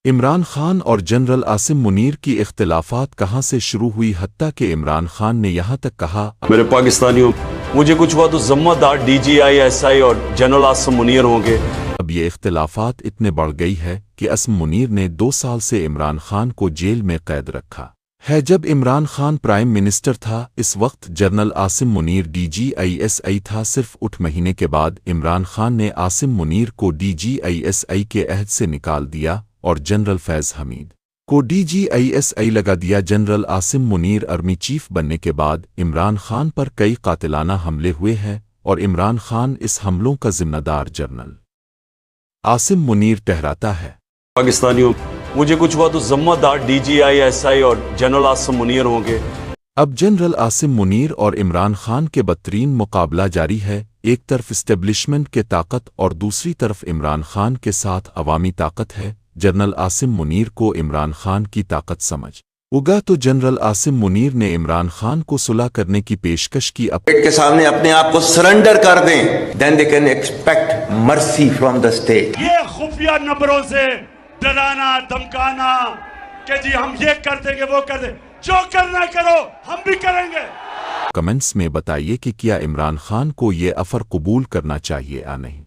इमरान खान और जनरल आसिम मुनीर की इख्तिलाफात कहां से शुरू हुई, हत्ता कि इमरान खान ने यहां तक कहा, मेरे पाकिस्तानियों, मुझे कुछ हुआ तो ज़िम्मेदार DGI SI और जनरल आसिम मुनीर होंगे। अब ये इख्तिलाफात इतने बढ़ गई है कि आसिम मुनीर ने 2 साल से इमरान खान को जेल में कैद रखा है। जब इमरान खान प्राइम मिनिस्टर था, इस वक्त general Asim Munir DGI SI था। सिर्फ 8 महीने के बाद इमरान खान ने आसिम मुनीर को DGI SI के अहद से निकाल दिया और जनरल फैज़ हमीद को DGI SI लगा दिया। General Asim Munir army chief बनने के बाद इमरान खान पर कई कातिलाना हमले हुए हैं और इमरान खान इस हमलों का जिम्मेदार जनरल आसिम मुनीर ठहराता है। पाकिस्तानियों, मुझे कुछ हुआ तो ज़िम्मेदार DGI SI और जनरल आसिम मुनीर होंगे। अब जनरल आसिम मुनीर और इमरान खान के बदतरीन मुकाबला जारी है। एक तरफ इस्टेब्लिशमेंट के ताकत और दूसरी तरफ इमरान खान के साथ अवामी ताकत है। जनरल आसिम मुनीर को इमरान खान की ताकत समझ उगा तो जनरल आसिम मुनीर ने इमरान खान को सुलह करने की पेशकश की। स्टेट के सामने अपने आप को सरेंडर कर दें, then they can expect mercy from the state. ये खुफिया नंबरों से डराना धमकाना कि जी हम ये कर देंगे वो कर देंगे, जो करना करो हम भी करेंगे। कमेंट्स में बताइए कि क्या इमरान खान को ये ऑफर कबूल करना चाहिए या नहीं।